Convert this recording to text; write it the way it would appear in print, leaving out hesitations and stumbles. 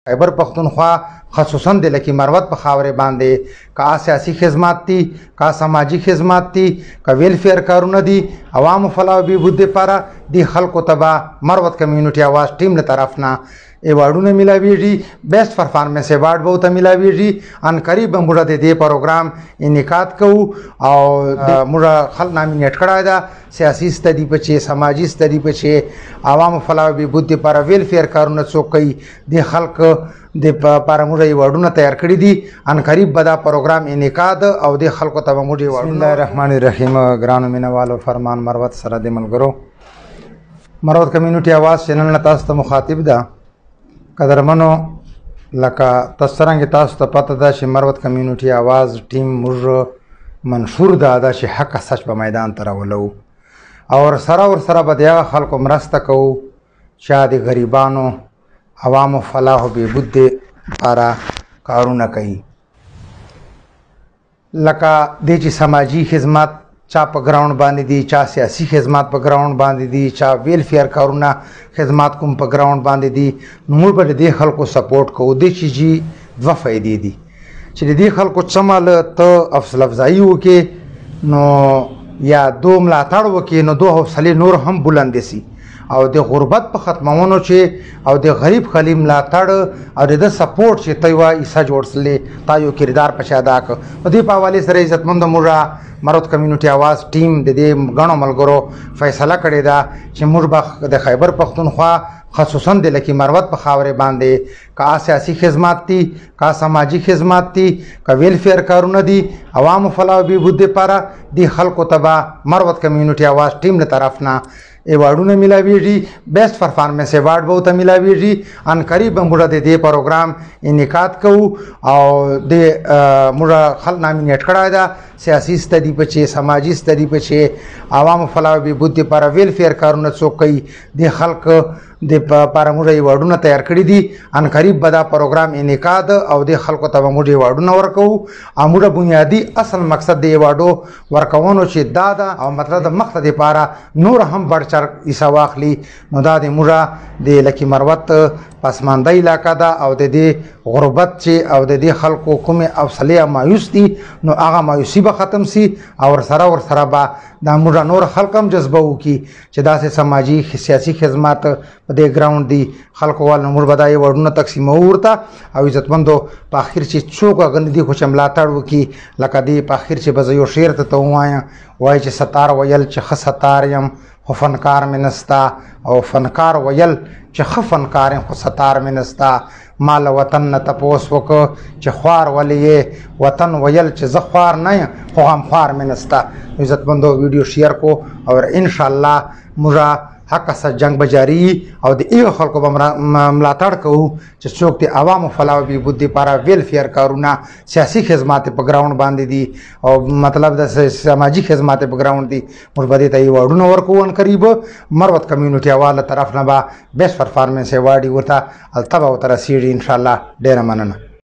خیبر پختونخوا خصوصا د لکی مروت په خاورې باندې کا سیاسي خدمات دي کا سماجی خدمات دي کا ویلفیر کارونه دي عوام فلاح و بهبود لپاره د خلکو تبا مروت کمیونټي आवाज ټیم له طرف نه ایوارډونه ملاویږي بیسٹ پرفارمنس ایوارډ به ته ملاویږي ان قریب موږ د دې پروګرام انعقاد کوو او موږ خل نامینیټ کړای دا سیاسي ستدي پچې سماجی ستدي پچې عوام فلاح و بهبود لپاره ویلفیر کارونه څوک کوي د خلک د لپاره موږ ایوارډونه تیار کړی دي ان قریب به دا پروګرام انعقاد او د خلکو ته موږ ایوارډ بسم الله الرحمن الرحیم ګرانو مینوالو فرمان مروت سره د ملګرو مروت کمیونټي आवाज چینل نه تاسو ته مخاطب ده قدرمنو لکه تاسو تاسو ته پته ده چې مروت کمیونټي आवाज ټیم موږ منشور ده چې حق سچ په میدان ته راولو او سره به د خلکو مرسته کوو چې د غریبانو عوامو فلاح و بهبود لپاره کارونه کوي لکه د چې سماجی خدمات چا په ګراوند باندې دي چا سیاسي خدمات په ګراوند باندې دي چا ویلفیر کارونه خدمات کوم په ګراوند باندې دي موږ به د خلکو سپورټ کوو د چې جی دوه فائدې دي چې د خلکو چمل ته افضل افزایی وکې نو یا دو ملاتړ وکې نو دو حوصله نور هم بلند شي او د غربت په ختمونو چې او د غریب خلی ملاتړ او د سپورټ چې تیوا ایسا جوړسلې تا یو کردار پچا ادا ک په دې په حواله سره عزتمند موږ مروت کمیونټي आवाज ټیم د دې غنو ملګرو فیصله کړې ده چې موږ د خیبر پختونخوا خصوصا د لکی مروت په خاورې باندې کا سیاسي خدمات دي کا سماجی خدمات دي کا ویلفیر کارونه دي عوام فلاح و بهبود لپاره د خلکو تبا مروت کمیونټي आवाज ټیم له طرف نه ایوارډونه ملاویږي بیسٹ پرفارمنس ایوارډ به ته ملاویږي ان قریب موږ د دې پروګرام انعقاد کوو او د موږ خل نامینیټ کړای دا سیاسي ستدي پچې سماجی ستدي پچې عوام فلاح و بهبود لپاره ویلفیر کارونه څوک کوي د خلک د لپاره موږ ایوارډونه تیار کړی دي ان قریب به دا پروګرام انعقاد او د خلکو ته موږ ایوارډونه ورکوو او موږ بنیادی اصل مقصد د ایوارډو ورکوونو چې دا ده او مطلب د مقصد لپاره نور هم بڑچر ایسا واخلي نو دا د موږ د لکی مروت پسمانده علاقه ده او د دې غربت چې او د دې خلکو کومه افصله مایوس دي نو هغه مایوسی به ختم سي او سره به دا موږ نور خلک هم جذبه وکي چې داسې سماجی سیاسي خدمات په دې ګراوند دي خلکو وال نور بدای وړونه تقسیمو ورته او عزتمندو په اخر چې څوک غندي خو چې ملاتړ وکي لکه دی په اخر چې به یو شعر ته وای چې ستار ویل چې خ ستار يم خو فنکار منستا او فنکار ویل چې خ فنکار خو ستار منستا مال وطن نه تپوس وک چې خوار ولې وطن ویل چې زه خوار نه خو هم خوار منستا عزتمندو ویډیو شیر کو اور ان شاء الله موږ حق سره جنگ بجاری او د ایو خلکو ملاتړ کوو چې څوک د عوامو فلاح و بهبود لپاره ویلفیر کارونه سیاسي خدمات په ګراوند باندې دي او مطلب د سماجی خدمات په ګراوند دي موږ به دې ته ایوارډونه ورکوو ان قریب مروت کمیونټي आवाज طرف نه به بیسٹ پرفارمنس ایوارډ ورته التبه ورته رسیږي ان شاء الله ډیره مننه